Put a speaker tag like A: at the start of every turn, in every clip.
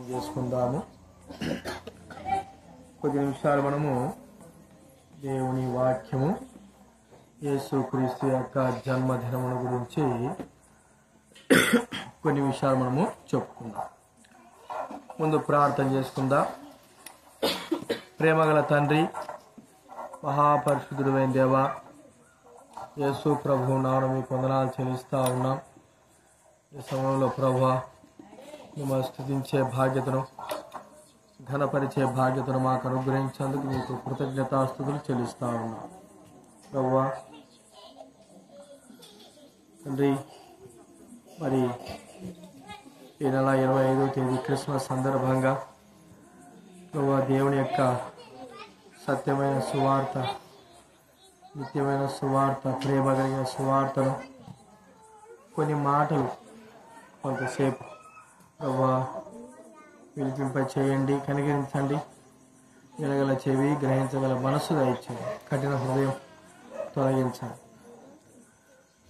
A: చేసుకుందాము. కొద్ది నిమిషాలు మనము దేవుని వాక్యము యేసుక్రీస్తు యొక్క జన్మదినముల గురించి కొన్ని విషయాలు మనము చెప్పుకుందాం. ముందు ప్రార్థన చేసుకుందాం. ప్రేమగల తండ్రి, మహాపరిశుద్ధుడైన దేవా, యేసు ప్రభు నామమున మీకు వందనాలు చెల్లిస్తా ఉన్నాం. ఈ సమయంలో ప్రభువా, మిమ్మల్ని స్తుతించే భాగ్యతను, ఘనపరిచే భాగ్యతను మాకు అనుగ్రహించేందుకు మీకు కృతజ్ఞతాస్తుతులు చెల్లిస్తా ఉన్నాం. ప్రభువా తండ్రి, మరి ఈ నెల 25వ తేదీ క్రిస్మస్ సందర్భంగా ప్రభువా, దేవుని యొక్క సత్యమైన సువార్త, నిత్యమైన సువార్త, ప్రేమ కలిగిన సువార్తను కొన్ని మాటలు కొంతసేపు ప్రభువా వినిపింప చేయండి, కనికరించండి. వినగల చెవి, గ్రహించగల మనస్సు దయచేయండి. కఠిన హృదయం తొలగించండి.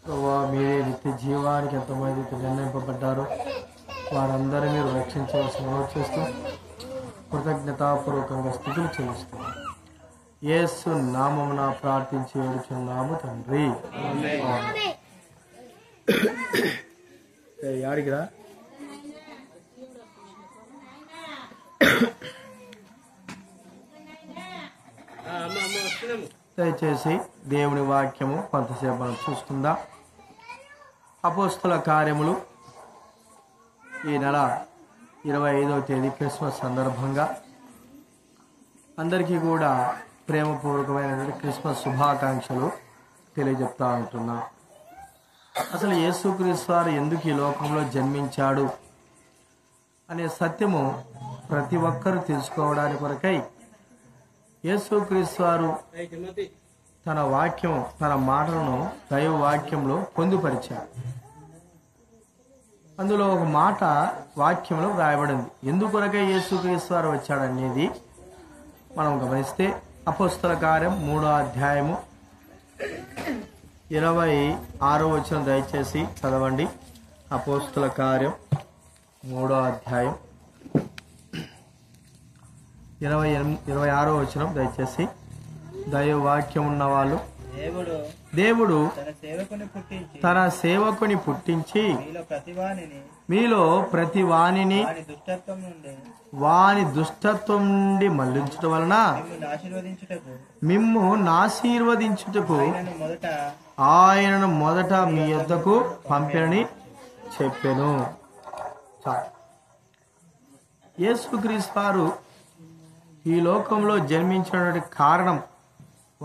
A: ప్రభువా, మీరే నిత్య జీవానికి ఎంతమంది నిర్ణయింపబడ్డారో వారందరూ మీరు రక్షించవలసిన చేస్తూ కృతజ్ఞతాపూర్వకంగా స్థితులు చెల్లిస్తాం. యేసు నామమున ప్రార్థించి వేడుచున్నాము తండ్రి. యాడికిరా దయచేసి దేవుని వాక్యము కొంతసేపు మనం చూసుకుందాం. అపోస్తల కార్యములు ఈ నెల 25వ తేదీ క్రిస్మస్ సందర్భంగా అందరికీ కూడా ప్రేమపూర్వకమైనటువంటి క్రిస్మస్ శుభాకాంక్షలు తెలియజెప్తా ఉంటున్నా. అసలు యేసుక్రీస్తు వారు ఎందుకు ఈ లోకంలో జన్మించాడు అనే సత్యము ప్రతి ఒక్కరూ తెలుసుకోవడానికి కొరకై యేసుక్రీస్తు వారు తన వాక్యం, తన మాటలను దైవ వాక్యంలో పొందుపరిచారు. అందులో ఒక మాట వాక్యంలో వ్రాయబడింది. ఎందుకొరకై యేసుక్రీస్తు వారు వచ్చాడనేది మనం గమనిస్తే అపోస్తల కార్యం 3వ అధ్యాయము 26వ వచనం దయచేసి చదవండి. అపోస్తల కార్యం 3వ అధ్యాయం 26వ వచనం దయచేసి. దైవ వాక్యం ఉన్న వాళ్ళు, దేవుడు తన సేవకుని పుట్టించి మీలో ప్రతి వానిని వాని దుష్టత్వం నుండి మళ్లించడం వలన మిమ్ము ఆశీర్వదించుటకు ఆయనను మొదట మీ యొద్దకు పంపినని చెప్పెను. యేసుక్రీస్తు వారు ఈ లోకంలో జన్మించినటువంటి కారణం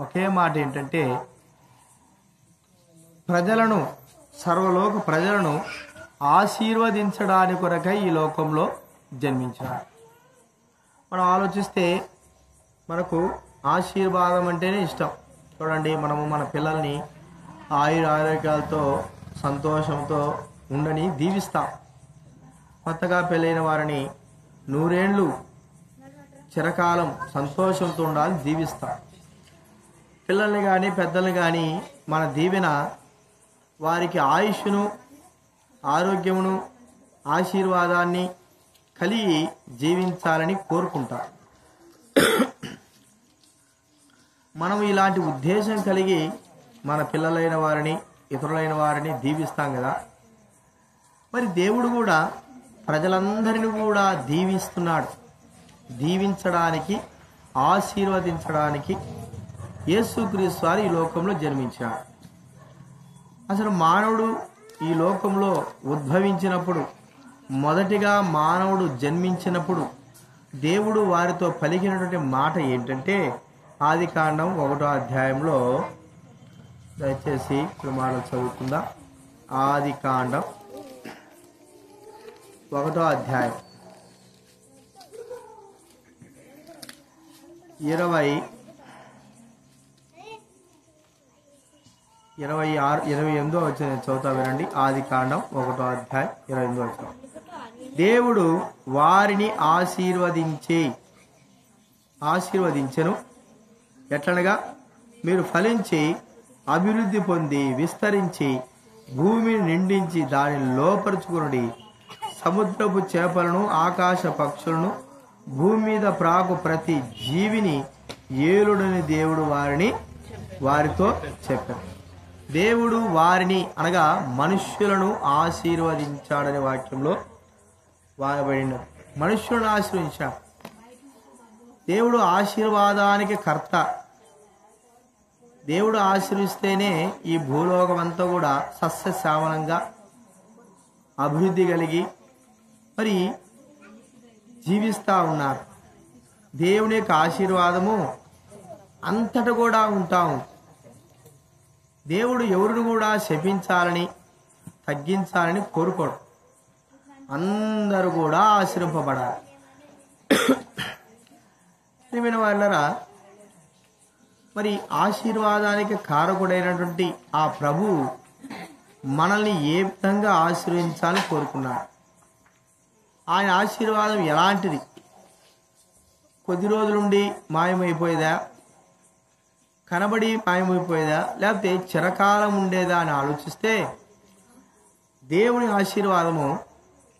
A: ఒకే మాట ఏంటంటే, ప్రజలను, సర్వలోక ప్రజలను ఆశీర్వదించడానికి కొరకై ఈ లోకంలో జన్మించాడు. మనం ఆలోచిస్తే మనకు ఆశీర్వాదం అంటేనే ఇష్టం. చూడండి, మనము మన పిల్లల్ని ఆరోగ్యాలతో సంతోషంతో ఉండని దీవిస్తాం. కొత్తగా పెళ్ళైన వారిని 100 ఏళ్ళు చిరకాలం సంతోషంతో ఉండాలని దీవిస్తాం. పిల్లల్ని కానీ పెద్దల్ని కానీ మన దీవెన వారికి ఆయుష్ను, ఆరోగ్యమును, ఆశీర్వాదాన్ని కలిగి జీవించాలని కోరుకుంటాం. మనం ఇలాంటి ఉద్దేశం కలిగి మన పిల్లలైన వారిని, ఇతరులైన వారిని దీవిస్తాం కదా. మరి దేవుడు కూడా ప్రజలందరినీ కూడా దీవిస్తున్నాడు. దీవించడానికి, ఆశీర్వదించడానికి యేసుక్రీస్తు వారు ఈ లోకంలో జన్మించాడు. అసలు మానవుడు ఈ లోకంలో ఉద్భవించినప్పుడు, మొదటిగా మానవుడు జన్మించినప్పుడు దేవుడు వారితో పలికినటువంటి మాట ఏంటంటే, ఆదికాండం 1వ అధ్యాయంలో దయచేసి ఇప్పుడు మాటలు చదువుకుందాం. ఆదికాండం 1వ అధ్యాయం 28వ వచనం చదువుతా వినండి. ఆదికాండం 1వ అధ్యాయం 28వ వచనం. దేవుడు వారిని ఆశీర్వదించెను. ఎట్లనగా, మీరు ఫలించి అభివృద్ధి పొంది విస్తరించి భూమిని నిండించి దానిని లోపరుచుకుని సముద్రపు చేపలను, ఆకాశ పక్షులను, భూమి మీద ప్రాకు ప్రతి జీవిని ఏలుడని దేవుడు వారితో చెప్పారు. దేవుడు వారిని అనగా మనుష్యులను ఆశీర్వదించాడనే వాక్యంలో వాడబడిన మనుష్యులను ఆశీర్వదించాడు. దేవుడు ఆశీర్వాదానికి కర్త. దేవుడు ఆశీర్విస్తేనే ఈ భూలోకం అంతా కూడా సస్యశ్యామలంగా అభివృద్ధి కలిగి మరి జీవిస్తూ ఉన్నారు. దేవుని యొక్క ఆశీర్వాదము అంతటా కూడా ఉంటాం. దేవుడు ఎవరిని కూడా శపించాలని తగ్గించాలని కోరుకోడు. అందరూ కూడా ఆశీర్వింపబడాలి. ప్రియమైన వాళ్ళరా, మరి ఆశీర్వాదానికి కారకుడైనటువంటి ఆ ప్రభువు మనల్ని ఏ విధంగా ఆశీర్వదించాలని కోరుకున్నాడు. ఆయన ఆశీర్వాదం ఎలాంటిది? కొద్ది రోజులుండి మాయమైపోయేదా, కనబడి మాయమైపోయేదా, లేకపోతే చిరకాలం ఉండేదా అని ఆలోచిస్తే దేవుని ఆశీర్వాదము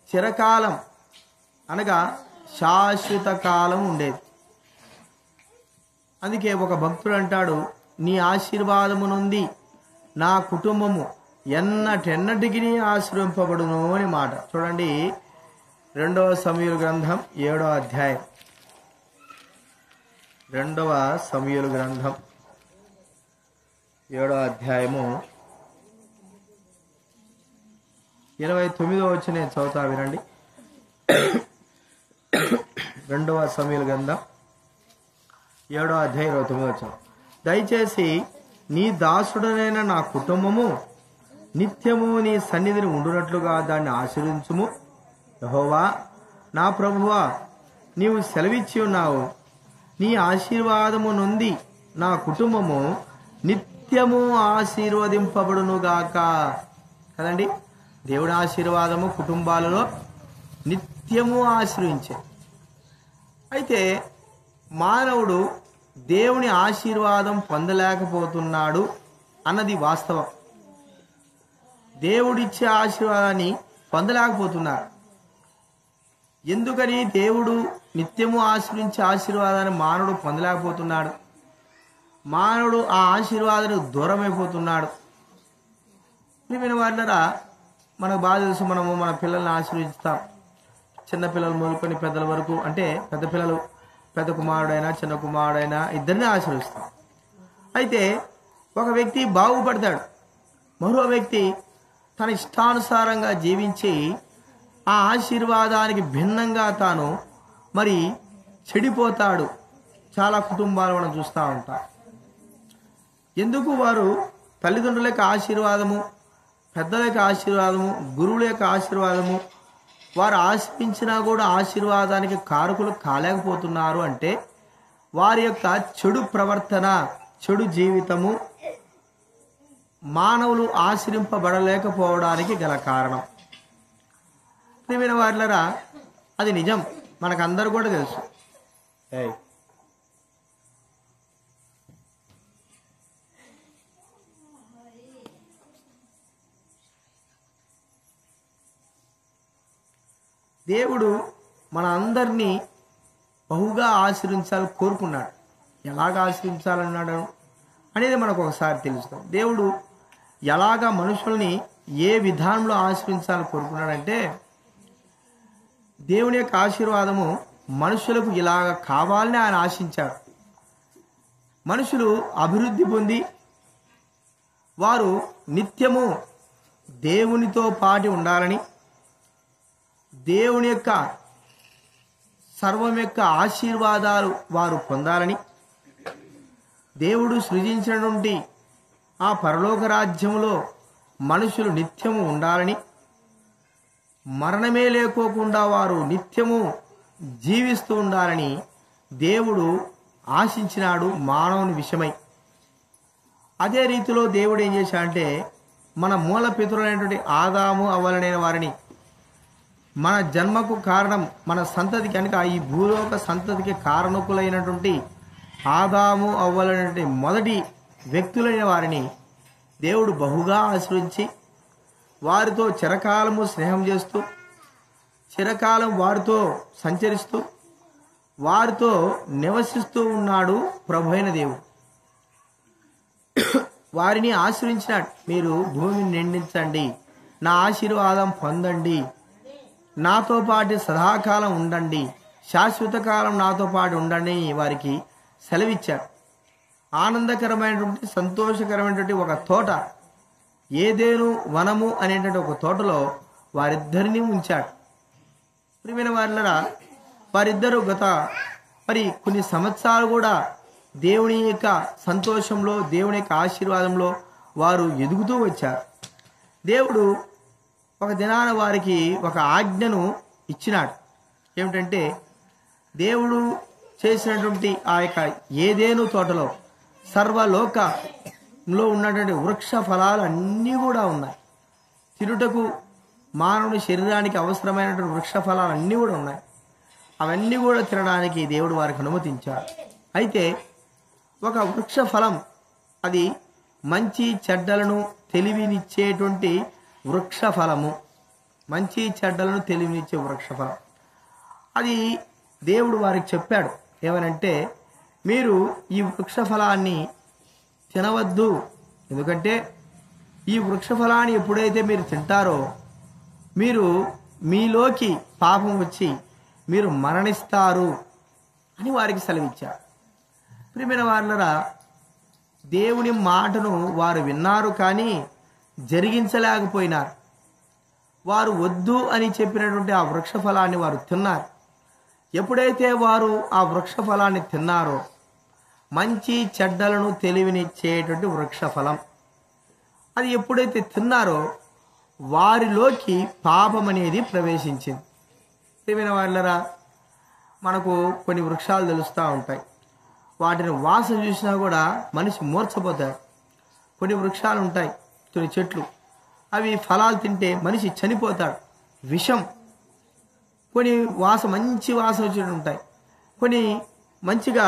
A: చిరకాలం అనగా శాశ్వత కాలం ఉండేది. అందుకే ఒక భక్తుడు అంటాడు, నీ ఆశీర్వాదము నుండి నా కుటుంబము ఎన్నటెన్నటికి ఆశీర్వింపబడును అని మాట. చూడండి, 2వ సమూయేలు గ్రంథం 7వ అధ్యాయం. 2వ సమూయేలు గ్రంథం 7వ అధ్యాయము 29వ వచనం చదువుతా వినండి. 2వ సమూయేలు గ్రంథం 7వ అధ్యాయం 29వ వచనం. దయచేసి నీ దాసుడనైన నా కుటుంబము నిత్యము నీ సన్నిధిని ఉండునట్లుగా దాన్ని ఆశీర్వదించుము. యెహోవా నా ప్రభువా, నీవు సెలవిచ్చి ఉన్నావు, నీ ఆశీర్వాదము నుండి నా కుటుంబము నిత్యము ఆశీర్వదింపబడునుగాక. కదండి, దేవుడి ఆశీర్వాదము కుటుంబాలలో నిత్యము ఆశీర్వించే. అయితే మానవుడు దేవుని ఆశీర్వాదం పొందలేకపోతున్నాడు అన్నది వాస్తవం. దేవుడిచ్చే ఆశీర్వాదాన్ని పొందలేకపోతున్నారు. ఎందుకని దేవుడు నిత్యము ఆశీర్వించే ఆశీర్వాదాన్ని మానవుడు పొందలేకపోతున్నాడు? మానవుడు ఆ ఆశీర్వాదానికి దూరమైపోతున్నాడు. ప్రియమైన వారులారా, మనకు బాగా తెలుసు, మనము మన పిల్లల్ని ఆశీర్వదిస్తాం. చిన్నపిల్లలు మొదలుకొని పెద్దల వరకు, అంటే పెద్ద పిల్లలు పెద్ద కుమారుడైనా చిన్న కుమారుడైనా ఇద్దరిని ఆశీర్వదిస్తాం. అయితే ఒక వ్యక్తి బాగుపడతాడు, మరో వ్యక్తి తన ఇష్టానుసారంగా జీవించి ఆ ఆశీర్వాదానికి భిన్నంగా తాను మరి చెడిపోతాడు. చాలా కుటుంబాలు మనం చూస్తూ ఉంటాం. ఎందుకు? వారు తల్లిదండ్రుల యొక్క ఆశీర్వాదము, పెద్దల యొక్క ఆశీర్వాదము, గురువుల యొక్క ఆశీర్వాదము వారు ఆశించినా కూడా ఆశీర్వాదానికి కారకులు కాలేకపోతున్నారు అంటే వారి యొక్క చెడు ప్రవర్తన, చెడు జీవితము మానవులు ఆశ్రయింపబడలేకపోవడానికి గల కారణం. ప్రియమైన వారులారా, అది నిజం, మనకందరూ కూడా తెలుసు. దేవుడు మన అందరినీ బహుగా ఆశీర్వించాలని కోరుకున్నాడు. ఎలాగ ఆశీర్వించాలన్నాడు అనేది మనకు ఒకసారి తెలుస్తాం. దేవుడు ఎలాగ మనుషుల్ని ఏ విధానంలో ఆశీర్వించాలని కోరుకున్నాడంటే, దేవుని యొక్క ఆశీర్వాదము మనుషులకు ఇలాగ కావాలని ఆయన ఆశించాడు. మనుషులు అభివృద్ధి పొంది వారు నిత్యము దేవునితో పాటు ఉండాలని, దేవుని యొక్క సర్వం యొక్క ఆశీర్వాదాలు వారు పొందాలని, దేవుడు సృజించినటువంటి ఆ పరలోక రాజ్యంలో మనుషులు నిత్యము ఉండాలని, మరణమే లేకోకుండా వారు నిత్యము జీవిస్తూ ఉండాలని దేవుడు ఆశించినాడు మానవుని విషయమై. అదే రీతిలో దేవుడు ఏం చేశాడంటే, మన మూల పితరులైనటువంటి ఆదాము అవ్వలనైన వారిని, మన జన్మకు కారణం, మన సంతతికి కనుక ఈ భూలోక సంతతికి కారణకులైనటువంటి ఆదాము అవ్వలైనటువంటి మొదటి వ్యక్తులైన వారిని దేవుడు బహుగా ఆశ్రయించి వారితో చిరకాలము స్నేహం చేస్తూ చిరకాలం వారితో సంచరిస్తూ వారితో నివసిస్తూ ఉన్నాడు ప్రభు అయిన దేవుడు. వారిని ఆశ్రయించినాడు. మీరు భూమిని నిండించండి, నా ఆశీర్వాదం పొందండి, నాతో పాటు సదాకాలం ఉండండి, శాశ్వత కాలం నాతో పాటు ఉండండి వారికి సెలవిచ్చాడు. ఆనందకరమైనటువంటి సంతోషకరమైనటువంటి ఒక తోట, ఏదేను వనము అనేటువంటి ఒక తోటలో వారిద్దరిని ఉంచాడు. ప్రియమైన వారిలా వారిద్దరూ మరి కొన్ని సంవత్సరాలు కూడా దేవుని యొక్క సంతోషంలో, దేవుని యొక్క ఆశీర్వాదంలో వారు ఎదుగుతూ వచ్చారు. దేవుడు ఒక దినాన వారికి ఒక ఆజ్ఞను ఇచ్చినాడు. ఏమిటంటే, దేవుడు చేసినటువంటి ఆ యొక్క ఏదేను తోటలో సర్వలోకంలో ఉన్నటువంటి వృక్ష ఫలాలు అన్నీ కూడా ఉన్నాయి. తినుటకు మానవుని శరీరానికి అవసరమైనటువంటి వృక్ష ఫలాలు అన్నీ కూడా ఉన్నాయి. అవన్నీ కూడా తినడానికి దేవుడు వారికి అనుమతించాడు. అయితే ఒక వృక్ష ఫలం, అది మంచి చెడ్డలను తెలివినిచ్చేటువంటి వృక్ష ఫలము, మంచి చెడ్డలను తెలివినిచ్చే వృక్ష ఫలం. అది దేవుడు వారికి చెప్పాడు. ఏమనంటే, మీరు ఈ వృక్ష ఫలాన్ని తినవద్దు, ఎందుకంటే ఈ వృక్ష ఫలాన్ని ఎప్పుడైతే మీరు తింటారో మీరు మీలోకి పాపం వచ్చి మీరు మరణిస్తారు అని వారికి సెలవిచ్చారు. ప్రియమైన వారులరా, దేవుని మాటను వారు విన్నారు కానీ జరిగించలేకపోయినారు. వారు వద్దు అని చెప్పినటువంటి ఆ వృక్ష ఫలాన్ని వారు తిన్నారు. ఎప్పుడైతే వారు ఆ వృక్ష ఫలాన్ని తిన్నారో, మంచి చెడ్డలను తెలివినిచ్చేటువంటి వృక్ష ఫలం, అది ఎప్పుడైతే తిన్నారో వారిలోకి పాపం అనేది ప్రవేశించింది. ప్రియమైన వారులరా, మనకు కొన్ని వృక్షాలు తెలుస్తూ ఉంటాయి. వాటిని వాసన చూసినా కూడా మనిషి మూర్ఛపోతాడు. కొన్ని వృక్షాలు ఉంటాయి, కొన్ని చెట్లు, అవి ఫలాలు తింటే మనిషి చనిపోతాడు. విషం. కొన్ని మంచి వాసన వచ్చేటి ఉంటాయి, కొన్ని మంచిగా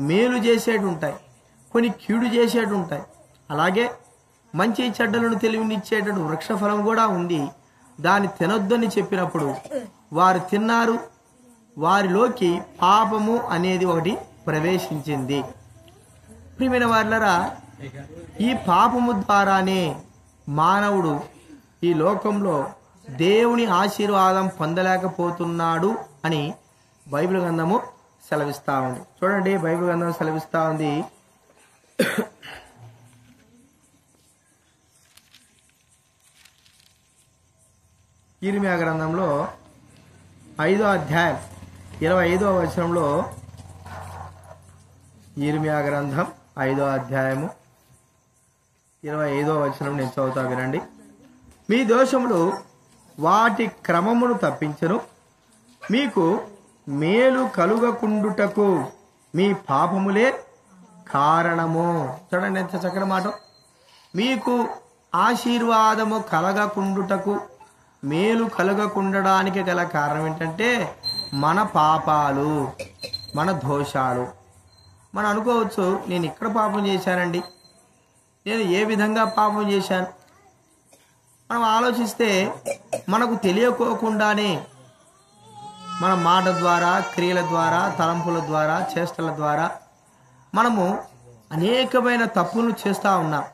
A: మేలు చేసేటి ఉంటాయి, కొన్ని కీడు చేసేటి ఉంటాయి. అలాగే మంచి చెడ్డలను తెలివినిచ్చేటటువంటి వృక్ష ఫలం కూడా ఉంది. దాన్ని తినొద్దని చెప్పినప్పుడు వారు తిన్నారు. వారిలోకి పాపము అనేది ఒకటి ప్రవేశించింది. ప్రియమైన వారులరా, ఈ పాపము ద్వారానే మానవుడు ఈ లోకంలో దేవుని ఆశీర్వాదం పొందలేకపోతున్నాడు అని బైబిల్ గ్రంథము సెలవిస్తా ఉంది. చూడండి, బైబిల్ గ్రంథం సెలవిస్తా ఉంది. యిర్మీయా గ్రంథంలో 5వ అధ్యాయం 25వ వచనంలో, యిర్మీయా గ్రంథం 5వ అధ్యాయము 25వ వచనం నేను చదువుతా, వినండి. మీ దోషములు వాటి క్రమమును తప్పించను, మీకు మేలు కలుగకుండుటకు మీ పాపములే కారణము. చూడండి ఎంత చక్కటి మాట. మీకు ఆశీర్వాదము కలగకుండుటకు, మేలు కలగకుండడానికి గల కారణం ఏంటంటే మన పాపాలు, మన దోషాలు. మనం అనుకోవచ్చు, నేను ఇక్కడ పాపం చేశానండి, నేను ఏ విధంగా పాపం చేశాను. మనం ఆలోచిస్తే మనకు తెలియకోకుండానే మన మాట ద్వారా, క్రియల ద్వారా, తలంపుల ద్వారా, చేష్టల ద్వారా మనము అనేకమైన తప్పులు చేస్తూ ఉన్నాం.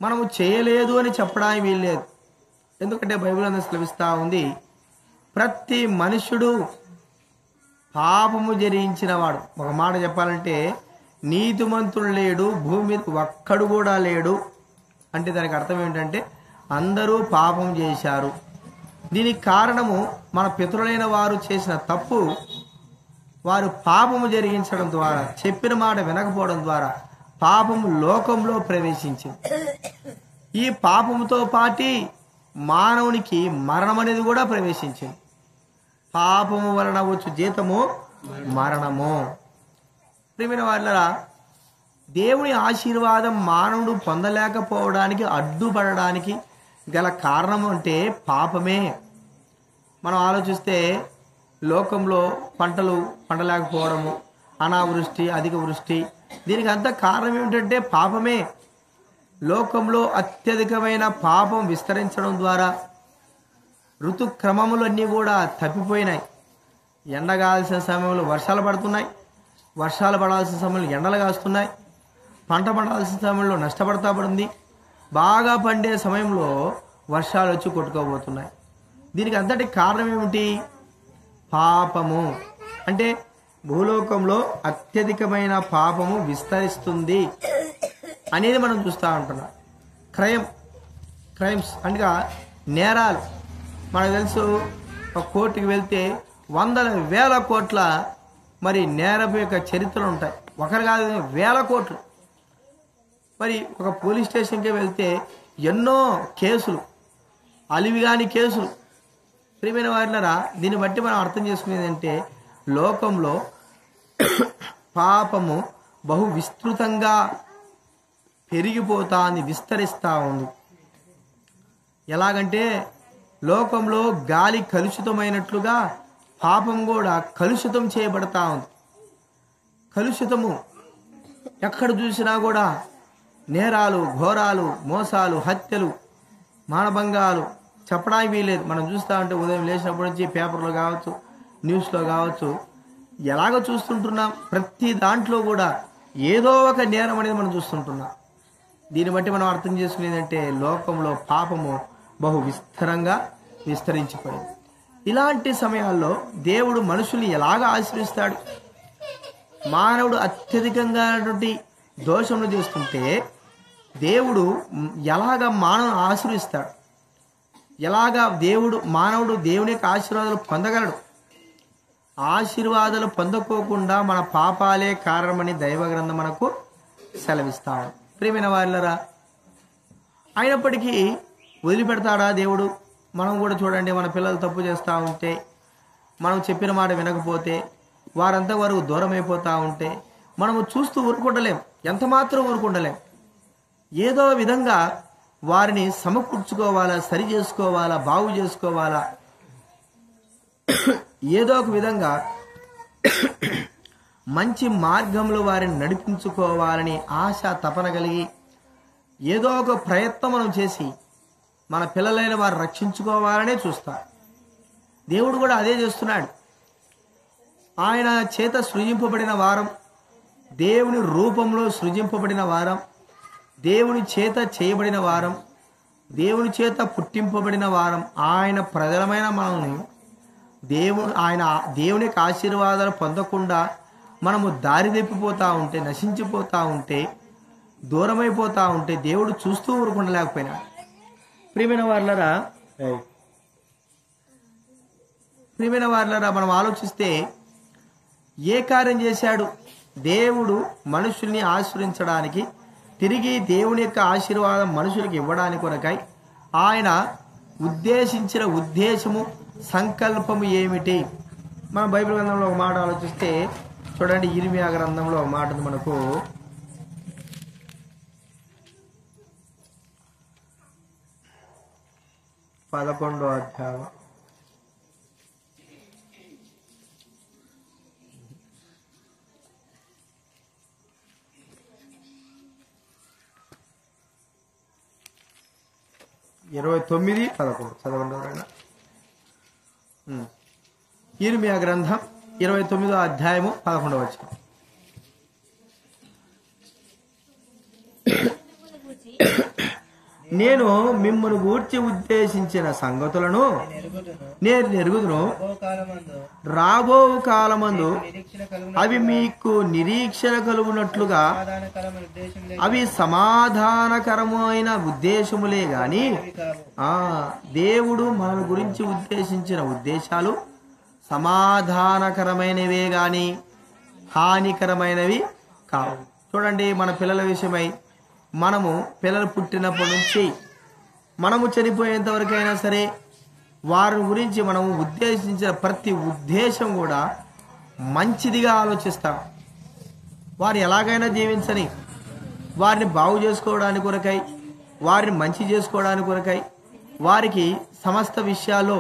A: మనము చేయలేదు అని చెప్పడానికి వీల్లేదు. ఎందుకంటే బైబిల్ అంతా సెలవిస్తూ ఉంది, ప్రతి మనుషుడు పాపము జరిగించిన వాడు. ఒక మాట చెప్పాలంటే, నీతిమంతుడు లేడు, భూమి మీద ఒక్కడు కూడా లేడు. అంటే దానికి అర్థం ఏంటంటే అందరూ పాపం చేశారు. దీనికి కారణము మన పితరులైన వారు చేసిన తప్పు. వారు పాపము జరిగించడం ద్వారా, చెప్పిన మాట వినకపోవడం ద్వారా పాపము లోకంలో ప్రవేశించింది. ఈ పాపముతో పాటి మానవునికి మరణం అనేది కూడా ప్రవేశించింది. పాపము వలన వచ్చు జీతము మరణము. ప్రియమైన వారులారా, దేవుని ఆశీర్వాదం మానవుడు పొందలేకపోవడానికి, అడ్డుపడడానికి గల కారణం అంటే పాపమే. మనం ఆలోచిస్తే లోకంలో పంటలు పండలేకపోవడము, అనావృష్టి, అధిక వృష్టి, దీనికి అంత కారణం ఏమిటంటే పాపమే. లోకంలో అత్యధికమైన పాపం విస్తరించడం ద్వారా ఋతుక్రమములు అన్నీ కూడా తప్పిపోయినాయి. ఎండగాల్సిన సమయంలో వర్షాలు పడుతున్నాయి, వర్షాలు పడాల్సిన సమయంలో ఎండలు కాస్తున్నాయి, పంట పడాల్సిన సమయంలో నష్టపడతా పడింది, బాగా పండే సమయంలో వర్షాలు వచ్చి కొట్టుకోబోతున్నాయి. దీనికి అంతటి కారణం ఏమిటి? పాపము. అంటే భూలోకంలో అత్యధికమైన పాపము విస్తరిస్తుంది అనేది మనం చూస్తూ ఉంటున్నాం. క్రైమ్స్ అనగా నేరాలు. మనకు తెలుసు, ఒక కోర్టుకి వెళ్తే వందల వేల కోట్ల మరి నేరపు యొక్క చరిత్రలు ఉంటాయి. ఒకరు కాదు, వేల కోట్లు. మరి ఒక పోలీస్ స్టేషన్కి వెళ్తే ఎన్నో కేసులు, అలివిగాని కేసులు. ప్రియమైన వారినరా, దీన్ని బట్టి మనం అర్థం చేసుకునేది అంటే లోకంలో పాపము బహు విస్తృతంగా పెరిగిపోతా ఉంది, విస్తరిస్తూ ఉంది. ఎలాగంటే లోకంలో గాలి కలుషితమైనట్లుగా పాపం కూడా కలుషితం చేయబడతా ఉంది. కలుషితము ఎక్కడ చూసినా కూడా నేరాలు, ఘోరాలు, మోసాలు, హత్యలు, మానభంగాలు చెప్పడానికి వీలేదు. మనం చూస్తూ ఉంటే ఉదయం లేచినప్పటి నుంచి పేపర్లో కావచ్చు, న్యూస్లో కావచ్చు, ఎలాగో చూస్తుంటున్నాం. ప్రతి దాంట్లో కూడా ఏదో ఒక నేరం అనేది మనం చూస్తుంటున్నాం. దీన్ని బట్టి మనం అర్థం చేసుకునేదంటే లోకంలో పాపము బహు విస్తరంగా విస్తరించిపోయింది. ఇలాంటి సమయాల్లో దేవుడు మనుషుల్ని ఎలాగ ఆశ్రయిస్తాడు? మానవుడు అత్యధికంగా దోషములు చేస్తుంటే దేవుడు ఎలాగ మానవుని ఆశ్రయిస్తాడు? ఎలాగా మానవుడు దేవుని యొక్క ఆశీర్వాదాలు పొందగలడు? ఆశీర్వాదాలు పొందకోకుండా మన పాపాలే కారణమని దైవ గ్రంథం మనకు సెలవిస్తాడు. ప్రియమైన వారిలరా, అయినప్పటికీ వదిలిపెడతాడా దేవుడు? మనం కూడా చూడండి, మన పిల్లలు తప్పు చేస్తూ ఉంటే, మనం చెప్పిన మాట వినకపోతే, వారంతా వరకు దూరం అయిపోతూ ఉంటే మనము చూస్తూ ఊరుకుంటలేం, ఎంత మాత్రం ఊరుకుంటలేం. ఏదో విధంగా వారిని సమకూర్చుకోవాలా, సరి చేసుకోవాలా, బాగు చేసుకోవాలా, ఏదో ఒక విధంగా మంచి మార్గంలో వారిని నడిపించుకోవాలని ఆశ, తపన కలిగి ఏదో ఒక ప్రయత్నం మనం చేసి మన పిల్లలైన వారు రక్షించుకోవాలనే చూస్తారు. దేవుడు కూడా అదే చేస్తున్నాడు. ఆయన చేత సృజింపబడిన వారం, దేవుని రూపంలో సృజింపబడిన వారం, దేవుని చేత చేయబడిన వారం, దేవుని చేత పుట్టింపబడిన వారం, ఆయన ప్రజలమైన మనల్ని దేవుని యొక్క ఆశీర్వాదాలు పొందకుండా మనము దారి తప్పిపోతూ ఉంటే, నశించిపోతూ ఉంటే, దూరమైపోతూ ఉంటే దేవుడు చూస్తూ ఊరుకుండలేకపోయినాడు. ప్రియమైన వారులారా, మనం ఆలోచిస్తే ఏ కార్యం చేశాడు? దేవుడు మనుషుల్ని ఆశ్రయించడానికి, తిరిగి దేవుని యొక్క ఆశీర్వాదం మనుషులకు ఇవ్వడానికి కొరకై ఆయన ఉద్దేశించిన ఉద్దేశము, సంకల్పము ఏమిటి? మన బైబిల్ గ్రంథంలో ఒక మాట ఆలోచిస్తే చూడండి, ఇర్మియా గ్రంథంలో ఒక మాట ఉంది మనకు. 11వ అధ్యాయం 29:11 చదవండి ఎవరైనా. ఇర్మియా గ్రంథం 29వ అధ్యాయము 11వ వచనం. నేను మిమ్మల్ని గూర్చి ఉద్దేశించిన సంగతులను నేను ఎరుగుదును, రాబో కాలమందు అవి మీకు నిరీక్షణ కలుగునట్లుగా అవి సమాధానకరమైన ఉద్దేశములే గాని దేవుడు మన గురించి ఉద్దేశించిన ఉద్దేశాలు సమాధానకరమైనవే గాని హానికరమైనవి కావు. చూడండి, మన పిల్లల విషయమై మనము పిల్లలు పుట్టినప్పటి నుంచి మనము చనిపోయేంత వరకైనా సరే వారి గురించి మనము ఉద్దేశించిన ప్రతి ఉద్దేశం కూడా మంచిదిగా ఆలోచిస్తాం. వారు ఎలాగైనా జీవించని, వారిని బాగు చేసుకోవడానికి కొరకై, వారిని మంచి చేసుకోవడానికి కొరకై, వారికి సమస్త విషయాల్లో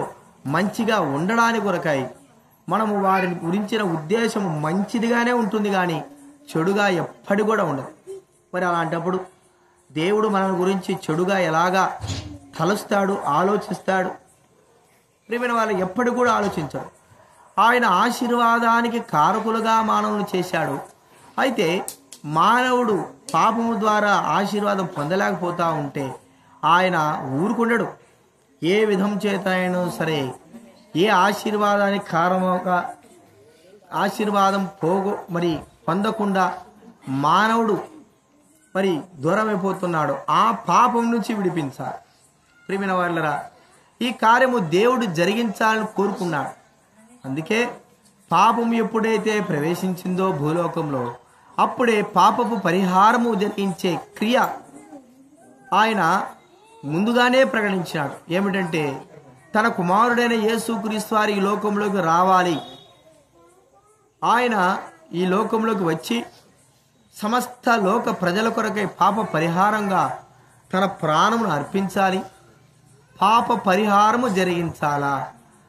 A: మంచిగా ఉండడానికి కొరకై మనము వారిని గురించిన ఉద్దేశం మంచిదిగానే ఉంటుంది, కానీ చెడుగా ఎప్పటి కూడా ఉండదు. మరి అలాంటప్పుడు దేవుడు మన గురించి చెడుగా ఎలాగా తలుస్తాడు, ఆలోచిస్తాడు? ప్రియమైన వాళ్ళు ఎప్పటి కూడా ఆలోచించరు. ఆయన ఆశీర్వాదానికి కారకులుగా మానవుని చేశాడు. అయితే మానవుడు పాపము ద్వారా ఆశీర్వాదం పొందలేకపోతా ఉంటే ఆయన ఊరుకుండడు. ఏ విధం చేత అయినా సరే ఏ ఆశీర్వాదానికి కారణంగా ఆశీర్వాదం పొందకుండా మానవుడు దూరం అయిపోతున్నాడు. ఆ పాపం నుంచి విడిపించాలి. ప్రియమైన వాళ్ళరా, ఈ కార్యము దేవుడు జరిగించాలని కోరుకున్నాడు. అందుకే పాపం ఎప్పుడైతే ప్రవేశించిందో భూలోకంలో అప్పుడే పాపపు పరిహారము జరిగించే క్రియ ఆయన ముందుగానే ప్రకటించాడు. ఏమిటంటే తన కుమారుడైన యేసుక్రీస్తు వారు ఈ లోకంలోకి రావాలి. ఆయన ఈ లోకంలోకి వచ్చి సమస్త లోక ప్రజల కొరకై పాప పరిహారంగా తన ప్రాణమును అర్పించాలి. పాప పరిహారము జరిగించాలా,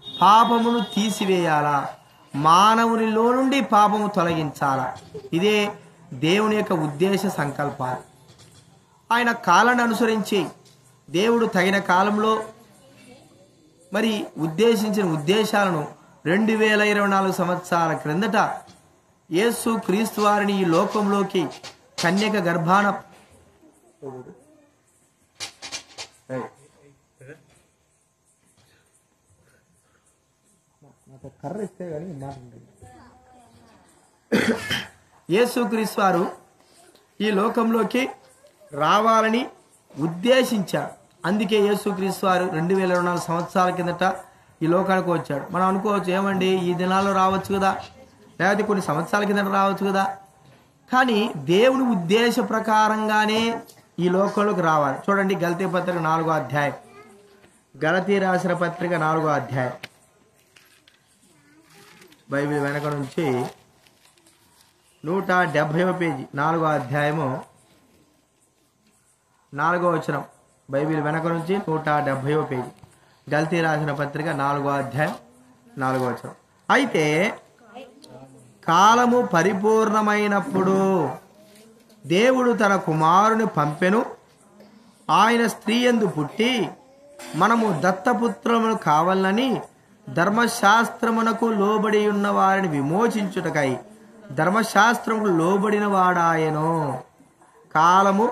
A: పాపమును తీసివేయాలా, మానవునిలో నుండి పాపము తొలగించాలా. ఇదే దేవుని యొక్క ఉద్దేశ సంకల్పాలు. ఆయన కాలాన్ని అనుసరించి దేవుడు తగిన కాలంలో ఉద్దేశించిన ఉద్దేశాలను 2024 సంవత్సరాల క్రిందట యేసు క్రీస్తు వారిని ఈ లోకంలోకి కన్యక గర్భాన యేసు క్రీస్తు వారు ఈ లోకంలోకి రావాలని ఉద్దేశించారు. అందుకే యేసు క్రీస్తు వారు 2024 సంవత్సరాల కిందట ఈ లోకానికి వచ్చాడు. మనం అనుకోవచ్చు, ఏమండి ఈ దినాల్లో రావచ్చు కదా, లేకపోతే కొన్ని సంవత్సరాల కిందట రావచ్చు కదా. కానీ దేవుని ఉద్దేశ ప్రకారంగానే ఈ లోకంలోకి రావాలి. చూడండి, గలతీ పత్రిక 4వ అధ్యాయం, గలతీ రాసిన పత్రిక 4వ అధ్యాయం, బైబిల్ వెనక నుంచి 170వ పేజీ, 4వ అధ్యాయము 4వ వచనం. బైబిల్ వెనక నుంచి 170వ పేజీ, గలతీ రాసిన పత్రిక 4వ అధ్యాయం 4వ వచనం. అయితే కాలము పరిపూర్ణమైనప్పుడు దేవుడు తన కుమారుని పంపెను. ఆయన స్త్రీ యందు పుట్టి మనము దత్తపుత్రములు కావాలని ధర్మశాస్త్రమునకు లోబడి ఉన్న వారిని విమోచించుటకై ధర్మశాస్త్రముకు లోబడిన వాడాయను. కాలము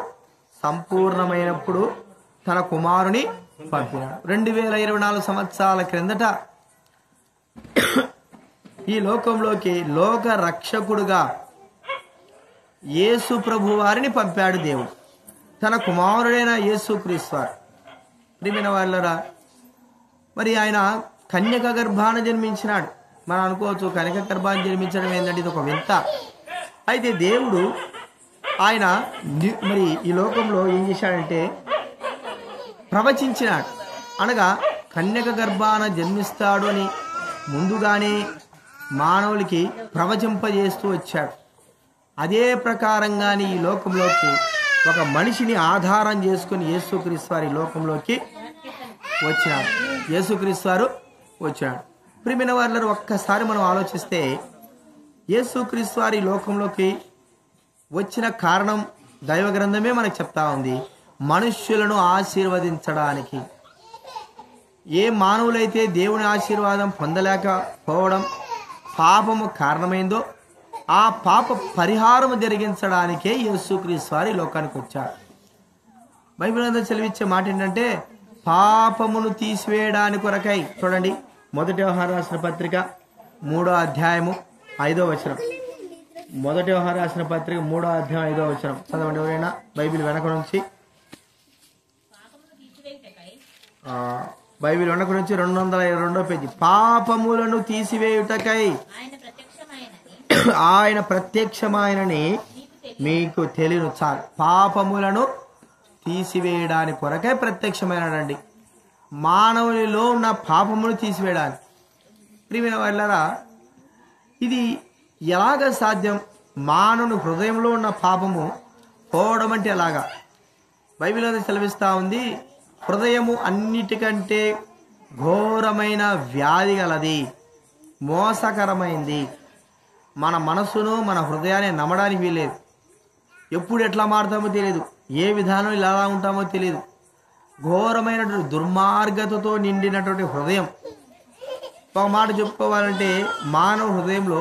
A: సంపూర్ణమైనప్పుడు తన కుమారుని పంపినాడు. 2024 సంవత్సరాల క్రిందట ఈ లోకంలోకి లోక రక్షకుడుగా యేసు ప్రభు వారిని పంపాడు దేవుడు, తన కుమారుడైన యేసు క్రీస్తు వారు. ప్రియమైన వాళ్ళరా, ఆయన కన్యక గర్భాన జన్మించినాడు. మనం అనుకోవచ్చు, కన్యక గర్భాన్ని జన్మించడం ఏంటంటే ఇది ఒక వింత. అయితే దేవుడు ఆయన ఈ లోకంలో ఏం చేశాడంటే ప్రవచించినాడు. అనగా కన్యక గర్భాన జన్మిస్తాడు అని ముందుగానే మానవులకి ప్రవచింపజేస్తూ వచ్చాడు. అదే ప్రకారంగానే ఈ లోకంలోకి ఒక మనిషిని ఆధారం చేసుకుని యేసుక్రీస్తు వారు ఈ లోకంలోకి వచ్చినాడు. యేసుక్రీస్తు వారు వచ్చాడు. ప్రియమైన వారు, ఒక్కసారి మనం ఆలోచిస్తే యేసుక్రీస్తు వారు ఈ లోకంలోకి వచ్చిన కారణం దైవ గ్రంథమే మనకు చెప్తా ఉంది. మనుష్యులను ఆశీర్వదించడానికి. ఏ మానవులైతే దేవుని ఆశీర్వాదం పొందలేకపోవడం పాపము కారణమైందో ఆ పాప పరిహారం జరిగించడానికే యేసుక్రీస్తు వారు ఈ లోకానికి వచ్చారు. బైబిల్ అంతా చదివించే మాట ఏంటంటే పాపమును తీసివేయడానికి కొరకై. చూడండి, 1 యోహాను రాసిన పత్రిక 3వ అధ్యాయము 5వ వచనం. 1 యోహాను రాసిన పత్రిక 3వ అధ్యాయం 5వ వచనం చదవండి ఎవరైనా. బైబిల్ వెనక నుంచి బైబిల్ వెనక నుంచి 222వ పేజీ. పాపములను తీసివేయుటకై ఆయన ప్రత్యక్షమాయనని మీకు తెలియను. చాలు, పాపములను తీసివేయడానికి కొరకై ప్రత్యక్షమైనడండి. మానవునిలో ఉన్న పాపమును తీసివేయడానికి. ప్రియమైన వాళ్ళరా, ఇది ఎలాగ సాధ్యం? మానవుని హృదయంలో ఉన్న పాపము పోవడం అంటే ఎలాగా? బైబిల్ అది సెలవిస్తూ ఉంది, హృదయము అన్నిటికంటే ఘోరమైన వ్యాధి గలది, మోసకరమైంది. మన మనసును మన హృదయాన్ని నమ్మడానికి వీలేదు. ఎప్పుడు ఎట్లా మారుతామో తెలియదు, ఏ విధానం ఇలా ఉంటామో తెలియదు. ఘోరమైనటువంటి దుర్మార్గతతో నిండినటువంటి హృదయం ఒక మాట చెప్పుకోవాలంటే మానవ హృదయంలో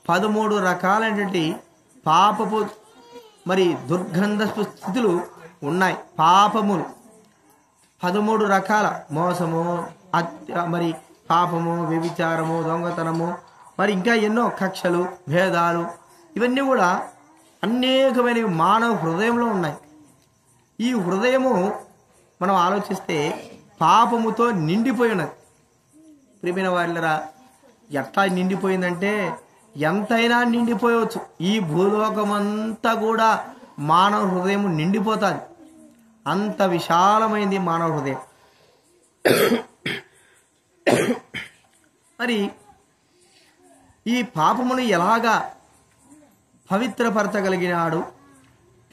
A: 13 రకాలైనటువంటి పాపపు మరి దుర్గంధపు స్థితులు ఉన్నాయి. పాపములు 13 రకాల, మోసము, మరి పాపము, వ్యభిచారము, దొంగతనము, మరి ఇంకా ఎన్నో కక్షలు, భేదాలు, ఇవన్నీ కూడా అనేకమైనవి మానవ హృదయంలో ఉన్నాయి. ఈ హృదయము మనం ఆలోచిస్తే పాపముతో నిండిపోయి ఉన్నది. ప్రియమైన వాళ్ళరా, ఎట్లా నిండిపోయిందంటే ఎంతైనా నిండిపోయవచ్చు. ఈ భూలోకమంతా కూడా మానవ హృదయం నిండిపోతుంది. అంత విశాలమైంది మానవ హృదయం. మరి ఈ పాపమును ఎలాగా పవిత్రపరచగలిగినాడు,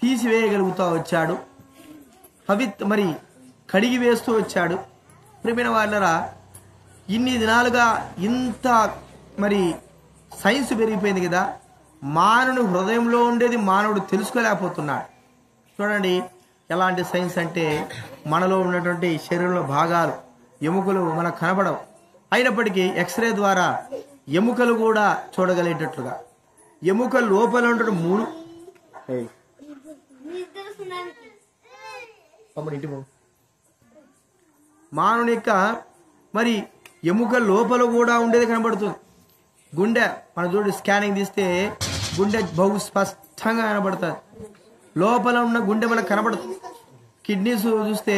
A: తీసివేయగలుగుతూ వచ్చాడు, మరి కడిగి వేస్తూ వచ్చాడు. ప్రియమైన వాళ్ళరా, ఇన్ని దినాలుగా ఇంత మరి సైన్స్ పెరిగిపోయింది కదా, మానవుని హృదయంలో ఉండేది మానవుడు తెలుసుకోలేకపోతున్నాడు. చూడండి ఎలాంటి సైన్స్ అంటే, మనలో ఉన్నటువంటి శరీరంలో భాగాలు, ఎముకలు మనకు కనపడవు, అయినప్పటికీ ఎక్స్రే ద్వారా ఎముకలు కూడా చూడగలిగేటట్లుగా, ఎముక లోపల ఉండే 3 మానవుని యొక్క మరి ఎముక లోపల కూడా ఉండేది కనబడుతుంది. గుండె మనం చూడండి, స్కానింగ్ తీస్తే గుండె బహు స్పష్టంగా కనబడుతుంది. లోపల ఉన్న గుండె మనకు కనబడుతుంది. కిడ్నీస్ చూస్తే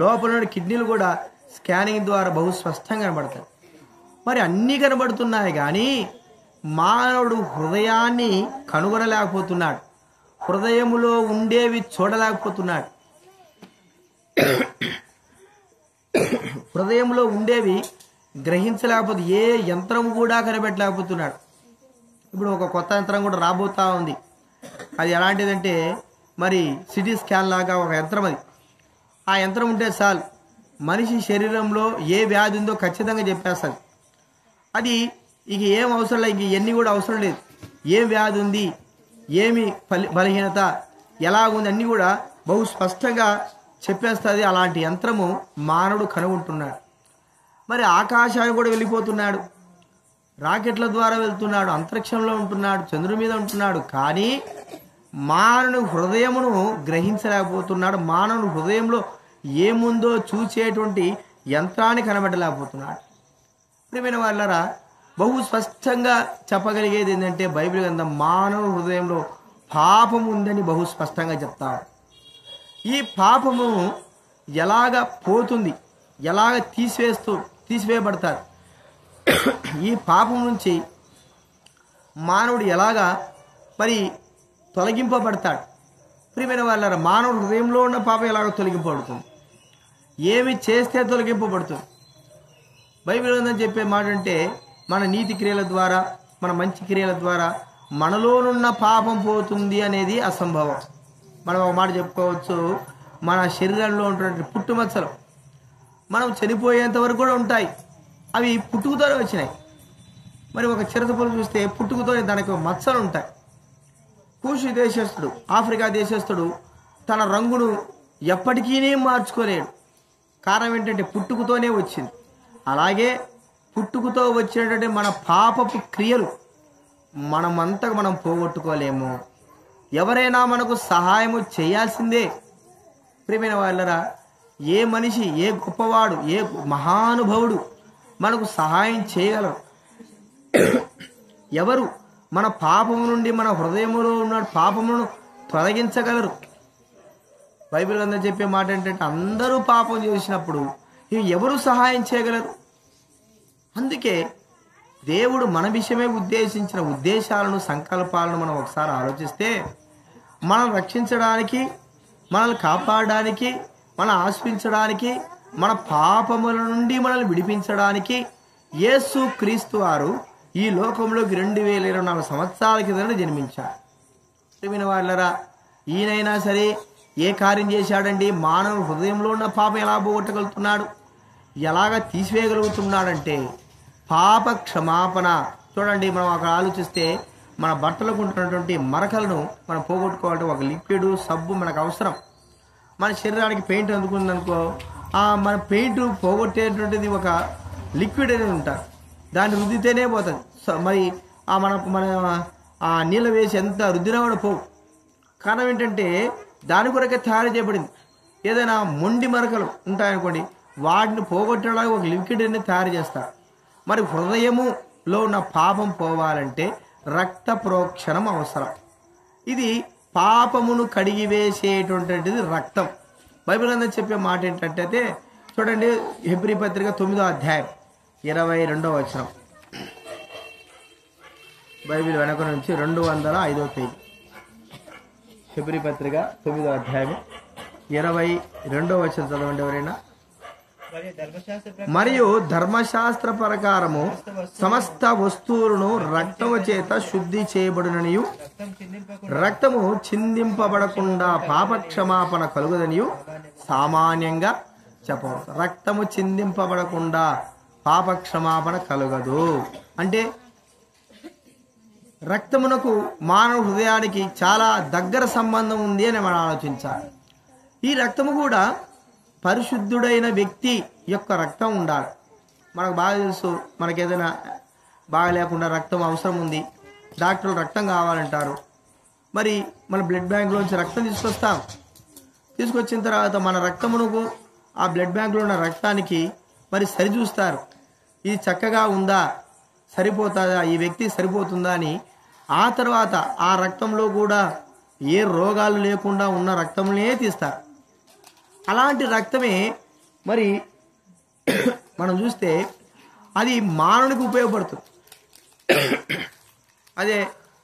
A: లోపల ఉన్న కిడ్నీలు కూడా స్కానింగ్ ద్వారా బహు స్పష్టంగా కనబడతాయి. మరి అన్నీ కనబడుతున్నాయి కానీ మానవుడు హృదయాన్ని కనుగొనలేకపోతున్నాడు, హృదయములో ఉండేవి చూడలేకపోతున్నాడు, హృదయంలో ఉండేవి గ్రహించలేకపోతే ఏ యంత్రం కూడా కనిపెట్టలేకపోతున్నాడు. ఇప్పుడు ఒక కొత్త యంత్రం కూడా రాబోతా ఉంది. అది ఎలాంటిదంటే మరి సిటీ స్కాన్ లాగా ఒక యంత్రం. అది ఆ యంత్రం ఉంటే చాలు, మనిషి శరీరంలో ఏ వ్యాధి ఉందో ఖచ్చితంగా చెప్పేస్తుంది. అది ఇక ఏం అవసరం లేదు, ఇంక ఇవన్నీ కూడా అవసరం లేదు. ఏం వ్యాధి ఉంది, ఏమి బలహీనత, ఎలాగుంది అన్నీ కూడా బహు స్పష్టంగా చెప్పేస్తుంది. అలాంటి యంత్రము మానవుడు కనుగొంటున్నాడు. మరి ఆకాశాన్ని కూడా వెళ్ళిపోతున్నాడు, రాకెట్ల ద్వారా వెళ్తున్నాడు, అంతరిక్షంలో ఉంటున్నాడు, చంద్రుడి మీద ఉంటున్నాడు. కానీ మానవుని హృదయమును గ్రహించలేకపోతున్నాడు. మానవుని హృదయంలో ఏముందో చూసేటువంటి యంత్రాన్ని కనబడలేకపోతున్నాడు. ప్రియమైన వాళ్ళరా, బహు స్పష్టంగా చెప్పగలిగేది ఏంటంటే బైబిల్ గ్రంథం మానవ హృదయంలో పాపం ఉందని బహు స్పష్టంగా చెప్తాడు. ఈ పాపము ఎలాగ పోతుంది, ఎలాగ తీసివేయబడతారు, ఈ పాపం నుంచి మానవుడు ఎలాగా మరి తొలగింపబడతాడు. ప్రియమైన వాళ్ళారా, మానవుడు హృదయంలో ఉన్న పాపం ఎలాగ తొలగింపబడుతుంది, ఏమి చేస్తే తొలగింపబడుతుంది? బైబిల్ గ్రంథం చెప్పే మాట అంటే మన నీతి క్రియల ద్వారా, మన మంచి క్రియల ద్వారా మనలోనున్న పాపం పోతుంది అనేది అసంభవం. మనం ఒక మాట చెప్పుకోవచ్చు, మన శరీరంలో ఉన్నటువంటి పుట్టుమచ్చలు మనం చనిపోయేంత వరకు కూడా ఉంటాయి. అవి పుట్టుకతోనే వచ్చినాయి. మరి ఒక చిరతపులు చూస్తే పుట్టుకతోనే దానికి మచ్చలు ఉంటాయి. కూషు దేశస్థుడు, ఆఫ్రికా దేశస్థుడు తన రంగును ఎప్పటికీ మార్చుకోలేడు. కారణం ఏంటంటే పుట్టుకతోనే వచ్చింది. అలాగే పుట్టుకతో వచ్చినటువంటి మన పాపపు క్రియలు మనమంతా మనం పోగొట్టుకోలేము. ఎవరైనా మనకు సహాయము చేయాల్సిందే. ప్రియమైన వాళ్ళరా, ఏ మనిషి, ఏ గొప్పవాడు, ఏ మహానుభావుడు మనకు సహాయం చేయగలరు? ఎవరు మన పాపము నుండి, మన హృదయంలో ఉన్న పాపమును తొలగించగలరు? బైబిల్ గ్రంథం చెప్పే మాట ఏంటంటే అందరూ పాపం చేసినప్పుడు ఎవరు సహాయం చేయగలరు? అందుకే దేవుడు మన విషయమే ఉద్దేశించిన ఉద్దేశాలను, సంకల్పాలను మనం ఒకసారి ఆలోచిస్తే, మనం రక్షించడానికి, మనల్ని కాపాడడానికి, మనం ఆశ్రయించడానికి, మన పాపముల నుండి మనల్ని విడిపించడానికి యేసు క్రీస్తు వారు ఈ లోకంలోకి 2024 సంవత్సరాల కింద జన్మించారు. ప్రియమైన వాళ్ళరా, ఈయనైనా సరే ఏ కార్యం చేశాడండి? మానవ హృదయంలో ఉన్న పాపం ఎలా పోగొట్టగలుగుతున్నాడు, ఎలాగ తీసివేయగలుగుతున్నాడంటే పాప క్షమాపణ. చూడండి, మనం అక్కడ ఆలోచిస్తే మన బట్టలకు ఉంటున్నటువంటి మరకలను మనం పోగొట్టుకోవాలంటే ఒక లిక్విడ్, సబ్బు మనకు అవసరం. మన శరీరానికి పెయింట్ అందుకుందనుకో, మన పెయింట్ పోగొట్టేటువంటిది ఒక లిక్విడ్ అనేది ఉంటారు, దాన్ని రుద్దితేనే పోతుంది. మరి మన ఆ నీళ్ళు వేసి ఎంత రుద్దినా కూడా పోవు. కారణం ఏంటంటే దాని కొరకే తయారు చేయబడింది. ఏదైనా మొండి మరకలు ఉంటాయనుకోండి, వాటిని పోగొట్టడానికి ఒక లిక్విడ్ అనేది తయారు చేస్తారు. మరి హృదయములో ఉన్న పాపం పోవాలంటే రక్త ప్రోక్షణం అవసరం. ఇది పాపమును కడిగివేసేటువంటిది రక్తం. బైబిల్ గ్రంథం చెప్పే మాట ఏంటంటే చూడండి, హెబ్రీ పత్రిక 9వ అధ్యాయం 22వ వచనం. బైబిల్ వెనక నుంచి 205వ పేజీ. హెబ్రీ పత్రిక 9వ అధ్యాయం 22వ వచనం చదవండి ఎవరైనా. మరియు ధర్మశాస్త్ర ప్రకారము సమస్త వస్తువులను రక్తము చేత శుద్ధి చేయబడుననియు, రక్తము చిందింపబడకుండా పాప క్షమాపణ కలుగుదనియు సామాన్యంగా చెప్పవచ్చు. రక్తము చిందింపబడకుండా పాప క్షమాపణ కలుగదు అంటే రక్తమునకు మానవ హృదయానికి చాలా దగ్గర సంబంధం ఉంది అని మనం ఆలోచించాలి. ఈ రక్తము కూడా పరిశుద్ధుడైన వ్యక్తి యొక్క రక్తం ఉండాలి. మనకు బాగా తెలుసు, మనకి ఏదైనా బాగా లేకుండా రక్తం అవసరం ఉంది, డాక్టర్లు రక్తం కావాలంటారు. మరి మన బ్లడ్ బ్యాంక్లోంచి రక్తం తీసుకొస్తాం. తీసుకొచ్చిన తర్వాత మన రక్తమునకు ఆ బ్లడ్ బ్యాంక్లో ఉన్న రక్తానికి మరి సరిచూస్తారు. ఇది చక్కగా ఉందా, సరిపోతుందా, ఈ వ్యక్తి సరిపోతుందా అని. ఆ తర్వాత ఆ రక్తంలో కూడా ఏ రోగాలు లేకుండా ఉన్న రక్తంనే తీస్తారు. అలాంటి రక్తమే మరి మనం చూస్తే అది మానవునికి ఉపయోగపడుతుంది. అదే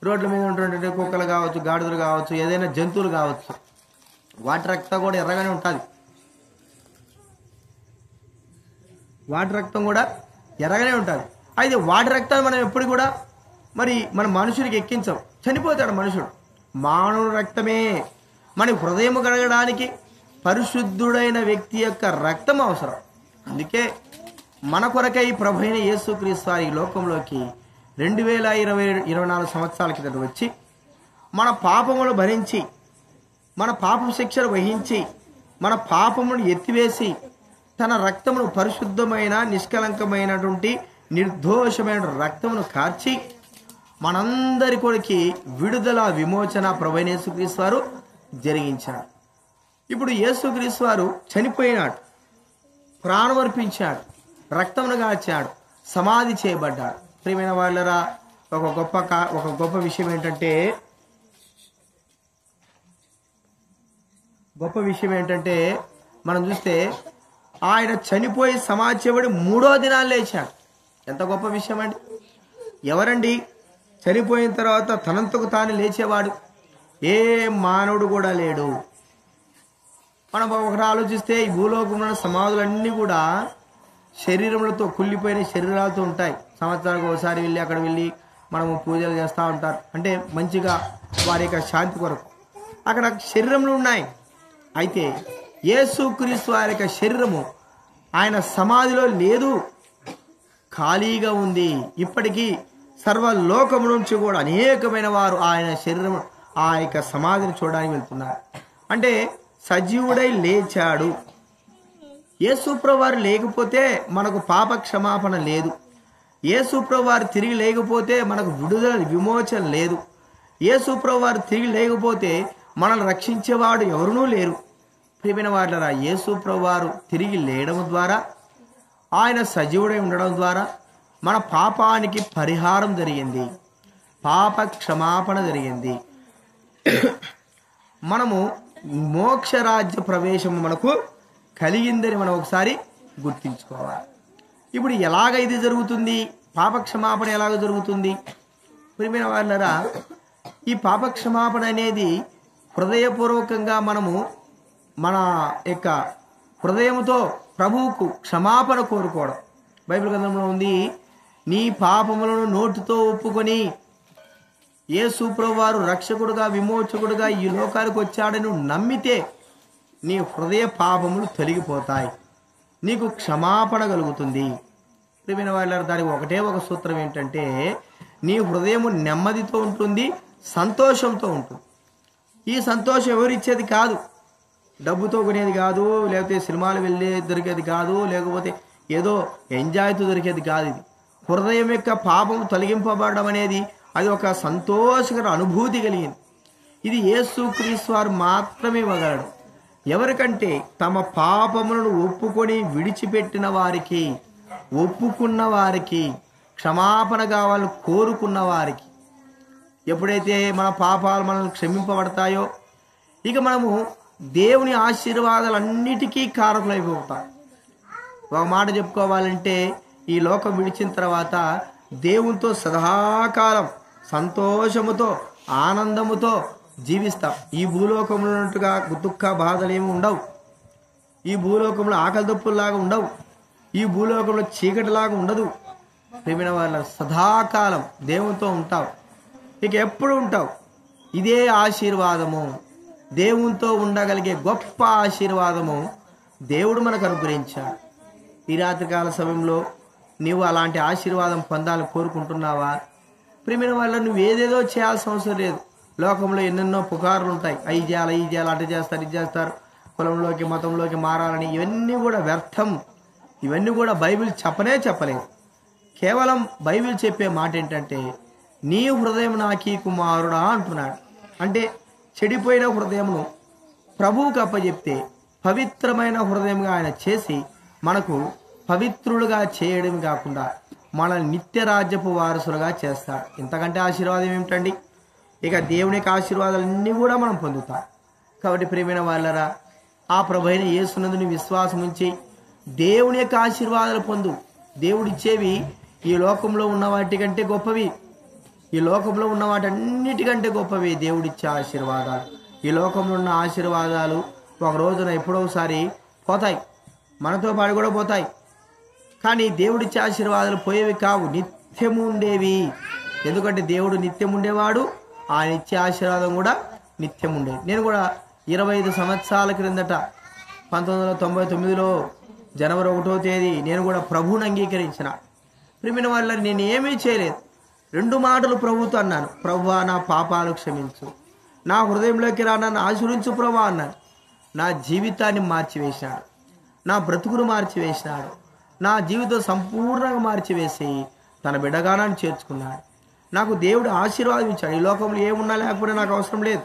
A: రోడ్ల మీద ఉన్నటువంటి కుక్కలు కావచ్చు, గాడిదలు కావచ్చు, ఏదైనా జంతువులు కావచ్చు, వాటి రక్తం కూడా ఎర్రగానే ఉంటుంది. వాటి రక్తం కూడా ఎర్రగానే ఉంటుంది. అయితే వాటి రక్తాన్ని మనం ఎప్పుడు కూడా మరి మన మనుషుడికి ఎక్కించాం, చనిపోతాడు మనుషుడు. మానవుని రక్తమే మన హృదయం కడగడానికి పరిశుద్ధుడైన వ్యక్తి యొక్క రక్తం అవసరం. అందుకే మన కొరకై ప్రభు అయిన యేసుక్రీస్తు వారి లోకంలోకి 2024 సంవత్సరాల కిందట వచ్చి మన పాపములు భరించి, మన పాపం శిక్షను వహించి, మన పాపమును ఎత్తివేసి తన రక్తమును పరిశుద్ధమైన నిష్కలంకమైనటువంటి నిర్దోషమైన రక్తమును కార్చి మనందరి కొరికి విడుదల విమోచన ప్రభు అయిన యేసుక్రీస్తు వారు జరిగించాడు. ఇప్పుడు యేసుక్రీస్తు వారు చనిపోయినాడు, ప్రాణం అర్పించాడు, రక్తమును కాచాడు, సమాధి చేయబడ్డాడు. ప్రియమైన వాళ్ళరా, ఒక గొప్ప విషయం ఏంటంటే మనం చూస్తే ఆయన చనిపోయి సమాధి చేయబడి 3వ దినాలు లేచాడు. ఎంత గొప్ప విషయం అండి! ఎవరండి చనిపోయిన తర్వాత తనంతకు తాను లేచేవాడు? ఏ మానవుడు కూడా లేడు. మనం ఒకటి ఆలోచిస్తే ఈ భూలోకంలో సమాధులన్నీ కూడా శరీరములతో కుళ్ళిపోయిన శరీరాలతో ఉంటాయి. సంవత్సరానికి ఒకసారి వెళ్ళి అక్కడ వెళ్ళి మనము పూజలు చేస్తూ ఉంటారు. అంటే మంచిగా వారి యొక్క శాంతి కొరకు అక్కడ శరీరములు ఉన్నాయి. అయితే యేసుక్రీస్తు వారి యొక్క శరీరము ఆయన సమాధిలో లేదు, ఖాళీగా ఉంది. ఇప్పటికీ సర్వలోకము నుంచి కూడా అనేకమైన వారు ఆయన శరీరం, ఆ యొక్క సమాధిని చూడడానికి వెళ్తున్నారు. అంటే సజీవుడై లేచాడు. యేసుప్రభు వారు లేకపోతే మనకు పాప క్షమాపణ లేదు. యేసుప్రభు వారు తిరిగి లేకపోతే మనకు విడుదల విమోచన లేదు. యేసుప్రభు వారు తిరిగి లేకపోతే మనల్ని రక్షించేవాడు ఎవరునూ లేరు. ప్రియమైన వారులారా, యేసుప్రభు వారు తిరిగి లేయడం ద్వారా, ఆయన సజీవుడై ఉండడం ద్వారా మన పాపానికి పరిహారం జరిగింది, పాప క్షమాపణ జరిగింది. మనము మోక్షరాజ్య ప్రవేశం మనకు కలిగిందని మనం ఒకసారి గుర్తించుకోవాలి. ఇప్పుడు ఎలాగ ఇది జరుగుతుంది? పాప క్షమాపణ ఎలాగ జరుగుతుంది? ప్రియమైన వాళ్ళరా, ఈ పాప క్షమాపణ అనేది హృదయపూర్వకంగా మనము మన యొక్క హృదయంతో ప్రభువుకు క్షమాపణ కోరుకోవడం. బైబిల్ గ్రంథంలో ఉంది, నీ పాపములను నోటితో ఒప్పుకొని యేసు ప్రభువారు రక్షకుడుగా విమోచకుడుగా ఈ లోకానికి వచ్చాడని నమ్మితే నీ హృదయ పాపములు తొలగిపోతాయి, నీకు క్షమాపణ కలుగుతుంది. ప్రియమైన వాళ్ళ దానికి ఒకటే ఒక సూత్రం ఏంటంటే, నీ హృదయము నెమ్మదితో ఉంటుంది, సంతోషంతో ఉంటుంది. ఈ సంతోషం ఎవరిచ్చేది కాదు, డబ్బుతో కొనేది కాదు, లేకపోతే సినిమాలు వెళ్ళే దొరికేది కాదు, లేకపోతే ఏదో ఎంజాయ్తో దొరికేది కాదు. ఇది హృదయం యొక్క పాపం తొలగింపబడడం అనేది అది ఒక సంతోషకర అనుభూతి కలిగింది. ఇది యేసుక్రీస్తు వారు మాత్రమే ఇవ్వగలడు. ఎవరికంటే తమ పాపములను ఒప్పుకొని విడిచిపెట్టిన వారికి, ఒప్పుకున్న వారికి, క్షమాపణ కావాలని కోరుకున్న వారికి. ఎప్పుడైతే మన పాపాలు మనల్ని క్షమింపబడతాయో ఇక మనము దేవుని ఆశీర్వాదాలన్నిటికీ కారకులైపోతాం. ఒక మాట చెప్పుకోవాలంటే ఈ లోకం విడిచిన తర్వాత దేవునితో సదాకాలం సంతోషముతో ఆనందముతో జీవిస్తాం. ఈ భూలోకంలో ఉన్నట్టుగా దుఃఖ బాధలు ఏమి ఉండవు. ఈ భూలోకంలో ఆకలి దప్పుల్లాగా ఉండవు. ఈ భూలోకంలో చీకటిలాగా ఉండదు. ప్రేమైన వాళ్ళ సదాకాలం దేవునితో ఉంటావు. ఇక ఎప్పుడు ఉంటావు. ఇదే ఆశీర్వాదము, దేవునితో ఉండగలిగే గొప్ప ఆశీర్వాదము దేవుడు మనకు అనుగ్రహించాడు. ఈ రాత్రికాల సమయంలో నీవు అలాంటి ఆశీర్వాదం పొందాలని కోరుకుంటున్నావా? ప్రేమైన వాళ్ళ నువ్వు ఏదేదో చేయాల్సిన అవసరం లేదు. లోకంలో ఎన్నెన్నో పుకార్లు ఉంటాయి. అవి చేయాలి, ఇది చేయాలి, అటు చేస్తారు, ఇది చేస్తారు, కులంలోకి మతంలోకి మారాలని. ఇవన్నీ కూడా వ్యర్థం. ఇవన్నీ కూడా బైబిల్ చెప్పలేదు. కేవలం బైబిల్ చెప్పే మాట ఏంటంటే నీ హృదయం నాకీ కుమారుడా అంటున్నాడు. అంటే చెడిపోయిన హృదయమును ప్రభువుకు అప్పచెప్తే పవిత్రమైన హృదయంగా ఆయన చేసి మనకు పవిత్రులుగా చేయడం కాకుండా మనల్ని నిత్య రాజ్యపు వారసులుగా చేస్తాడు. ఇంతకంటే ఆశీర్వాదం ఏమిటండి? ఇక దేవుని యొక్క ఆశీర్వాదాలన్నీ కూడా మనం పొందుతాం. కాబట్టి ప్రియమైన వాళ్ళరా, ఆ ప్రభువైన యేసునందు విశ్వాసం ఉంచి దేవుని యొక్క ఆశీర్వాదాలు పొందు. దేవుడిచ్చేవి ఈ లోకంలో ఉన్న వాటికంటే గొప్పవి. ఈ లోకంలో ఉన్న వాటన్నిటికంటే గొప్పవి దేవుడిచ్చే ఆశీర్వాదాలు. ఈ లోకంలో ఉన్న ఆశీర్వాదాలు ఒక రోజున ఎప్పుడోసారి పోతాయి, మనతో పాటు కూడా పోతాయి. కానీ దేవుడిచ్చే ఆశీర్వాదాలు పోయేవి కావు, నిత్యము ఉండేవి. ఎందుకంటే దేవుడు నిత్యం ఉండేవాడు, ఆయన ఇచ్చే ఆశీర్వాదం కూడా నిత్యం ఉండేది. నేను కూడా 25 సంవత్సరాల క్రిందట 1999లో జనవరి 1వ తేదీ నేను కూడా ప్రభువుని అంగీకరించిన. ప్రియమైన వాళ్ళ నేను ఏమీ చేయలేదు. 2 మాటలు ప్రభుతో అన్నాను. ప్రభువా, నా పాపాలు క్షమించు, నా హృదయంలోకి రా, నన్ను ఆశీర్వించు ప్రభువా అన్నాను. నా జీవితాన్ని మార్చివేసినాడు, నా బ్రతుకును మార్చివేసినాడు, నా జీవితం సంపూర్ణంగా మార్చివేసి తన బిడ్డగా నన్ను చేర్చుకున్నాడు. నాకు దేవుడు ఆశీర్వాదం ఇచ్చాడు. ఈ లోకంలో ఏమున్నా లేకపోతే నాకు అవసరం లేదు.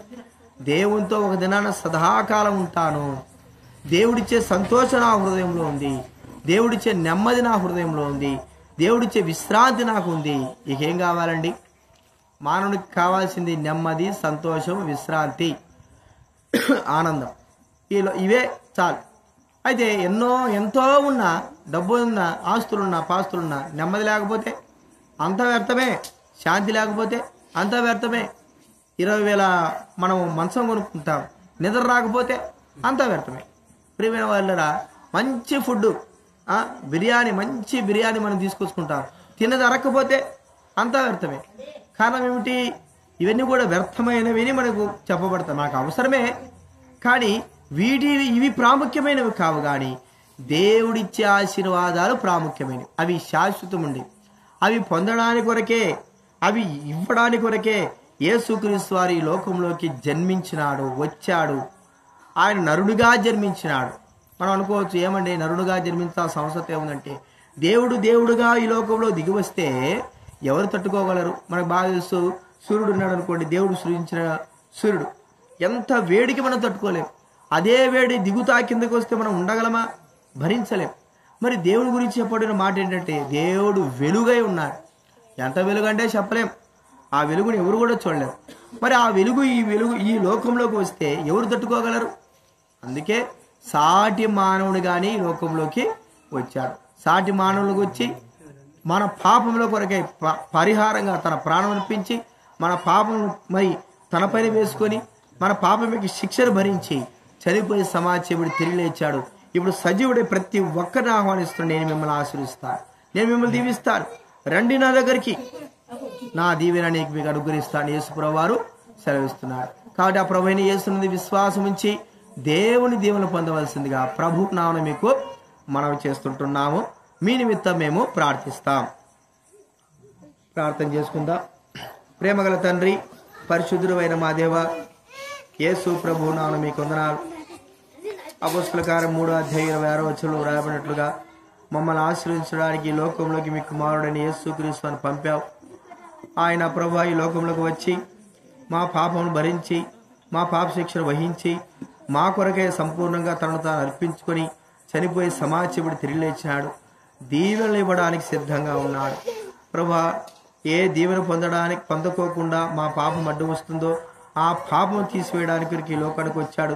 A: దేవునితో ఒక దినాన సదాకాలం ఉంటాను. దేవుడిచ్చే సంతోషం నా హృదయంలో ఉంది. దేవుడిచ్చే నెమ్మది నా హృదయంలో ఉంది. దేవుడిచ్చే విశ్రాంతి నాకు ఉంది. ఇకేం కావాలండి? మానవునికి కావాల్సింది నెమ్మది, సంతోషం, విశ్రాంతి, ఆనందం. ఇవే చాలు. అయితే ఎంతో ఉన్నా, డబ్బు ఉన్నా, ఆస్తులున్నా, పాస్తులున్నా, నెమ్మది లేకపోతే అంత వ్యర్థమే. శాంతి లేకపోతే అంత వ్యర్థమే. 20,000 మనం మంచం కొనుక్కుంటాం, నిద్ర రాకపోతే అంత వ్యర్థమే. ప్రియమైన వాళ్ళరా, మంచి ఫుడ్, మంచి బిర్యానీ మనం తీసుకొచ్చుకుంటాం, తిన్నది అరక్కపోతే అంత వ్యర్థమే. కారణం ఏమిటి? ఇవన్నీ కూడా వ్యర్థమైనవి మనకు చెప్పబడతాయి. మనకు అవసరమే, కానీ ఇవి ప్రాముఖ్యమైనవి కావు. కానీ దేవుడిచ్చే ఆశీర్వాదాలు ప్రాముఖ్యమైనవి. అవి శాశ్వతం ఉండి, అవి పొందడానికి కొరకే, అవి ఇవ్వడానికి కొరకే యేసుక్రీస్తు వారు ఈ లోకంలోకి జన్మించినాడు, వచ్చాడు. ఆయన నరుడుగా జన్మించినాడు. మనం అనుకోవచ్చు, ఏమండి నరుడుగా జన్మించాల్సిన అవసరం ఏముందంటే, దేవుడుగా ఈ లోకంలో దిగి వస్తే ఎవరు తట్టుకోగలరు? మనకు బాగా తెలుసు, సూర్యుడు ఉన్నాడు అనుకోండి, దేవుడు సృజించిన సూర్యుడు, ఎంత వేడికి మనం తట్టుకోలేం. అదే వేడి దిగుతా కిందకి వస్తే మనం ఉండగలమా? భరించలేం. మరి దేవుడి గురించి చెప్పబడిన మాట ఏంటంటే, దేవుడు వెలుగై ఉన్నాడు. ఎంత వెలుగు అంటే చెప్పలేం. ఆ వెలుగుని ఎవరు కూడా చూడలేరు. మరి ఆ వెలుగు ఈ లోకంలోకి వస్తే ఎవరు తట్టుకోగలరు? అందుకే సాటి మానవుడు కానీ ఈ లోకంలోకి వచ్చాడు. సాటి మానవులకు వచ్చి మన పాపంలో కొరకై పరిహారంగా తన ప్రాణం అర్పించి మన పాపం మరి తనపైన వేసుకొని మన పాపంకి శిక్షను భరించి చనిపోయి సమాజముడు తిరిగి లేచాడు. ఇప్పుడు సజీవుడే ప్రతి ఒక్కరిని ఆహ్వానిస్తున్నాడు. నేను మిమ్మల్ని ఆశీర్వదిస్తాను, నేను మిమ్మల్ని దీవిస్తాను, రండి నా దగ్గరికి, నా దీవెన నీకు మీకు అనుగ్రహిస్తాను యేసుప్రభు వారు సెలవిస్తున్నాడు. కాబట్టి ఆ ప్రభువైన యేసునందు విశ్వాసం ఉంచి దేవుని దీవెనలు పొందవలసిందిగా ప్రభు నామమున మీకు మనవి చేస్తుంటున్నాము. మీ నిమిత్తం మేము ప్రార్థిస్తాం. ప్రార్థన చేసుకుందాం. ప్రేమగల తండ్రి, పరిశుద్ధుడు అయిన మా దేవ, యేసు ప్రభు నామమున మీకు వందనాలు. అపోస్తల కార్యం 3వ అధ్యాయం 26వ వచనంలో రాయబడినట్లుగా మమ్మల్ని ఆశ్రయించడానికి ఈ లోకంలోకి మీ కుమారుడని యేసుక్రీస్తుని పంపావు. ఆయన ప్రభు ఈ లోకంలోకి వచ్చి మా పాపమును భరించి మా పాప శిక్షను వహించి మా కొరకే సంపూర్ణంగా తనను తాను అర్పించుకొని చనిపోయి సమాజముడు తిరిగి లేచినాడు. దీవెనలు ఇవ్వడానికి సిద్ధంగా ఉన్నాడు. ప్రభా, ఏ దీవెన పొందుకోకుండా మా పాపం అడ్డు వస్తుందో ఆ పాపం తీసివేయడానికి ఈ లోకానికి వచ్చాడు.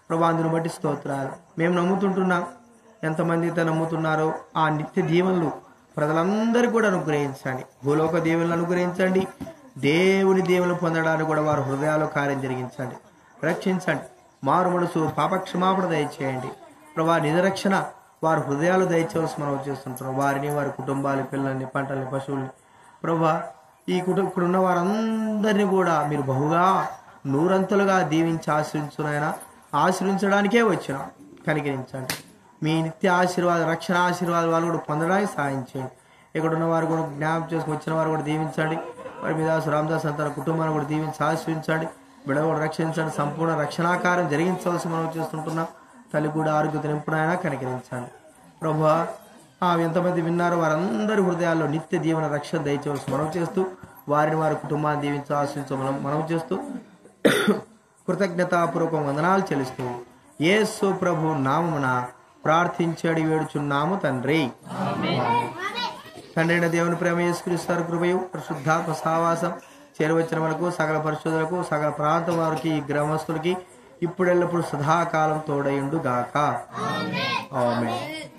A: ప్రభా, అందును బట్టి స్తోత్రాలు. మేము నమ్ముతుంటున్నాం. ఎంతమంది అయితే నమ్ముతున్నారో ఆ నిత్య దీవెనలు ప్రజలందరూ కూడా అనుగ్రహించండి. భూలోక దీవెనలు అనుగ్రహించండి. దేవుని దీవెనలు పొందడానికి కూడా వారి హృదయాల్లో కార్యం జరిగించండి. రక్షించండి. మారు మనసు పాపక్షమాపణ దయచేయండి. ప్రభా, నిజరక్షణ వారి హృదయాలు దయచేసి మనం చేస్తుంటున్నాం. వారిని, వారి కుటుంబాల పిల్లల్ని, పంటల్ని, పశువుల్ని ప్రభా, ఇక్కడున్న వారందరినీ కూడా మీరు బహుగా నూరంతలుగా దీవించి ఆశ్రయించడానికే వచ్చినాం. కనికరించండి. మీ నిత్య ఆశీర్వాద రక్షణ ఆశీర్వాదాలు వాళ్ళు కూడా పొందడానికి సాయం చేయండి. ఇక్కడ ఉన్న వారు కూడా జ్ఞాపకం చేసుకుని వచ్చిన వారు కూడా దీవించండి. మరి మీ దాసు రామదాస్ తన కుటుంబాన్ని కూడా దీవించి ఆశ్రయించండి. బిడ్డ కూడా రక్షించండి. సంపూర్ణ రక్షణాకారం జరిగించవలసి మనం చేస్తుంటున్నాం. తల్లి కూడా ఆరోగ్యత నింపునైనా కనికరించండి. ప్రభా, ఎంతమంది విన్నారో వారందరి హృదయాల్లో నిత్య దీవెన రక్షణ దయచేవలసి మనం చేస్తూ వారిని వారి కుటుంబాన్ని దీవించి ఆశ్రయించమని మనం చేస్తూ కృతజ్ఞతాపూర్వక వందనాలు చెల్లిస్తూ యేసు ప్రభు నామమున ప్రార్థించాడు వేడుచున్నాము తండ్రి. తండ్రి అయిన దేవుని ప్రేమ, యేసుక్రీస్తు కృపయు, పరిశుద్ధాత్మ సహవాసం చేరవచ్చిన వరకు సకల పరిశుద్ధులకు, సకల ప్రాంతం వారికి, ఈ గ్రామస్తులకి ఇప్పుడెల్లప్పుడు సదాకాలం తోడయుండు గాక. ఆమేన్.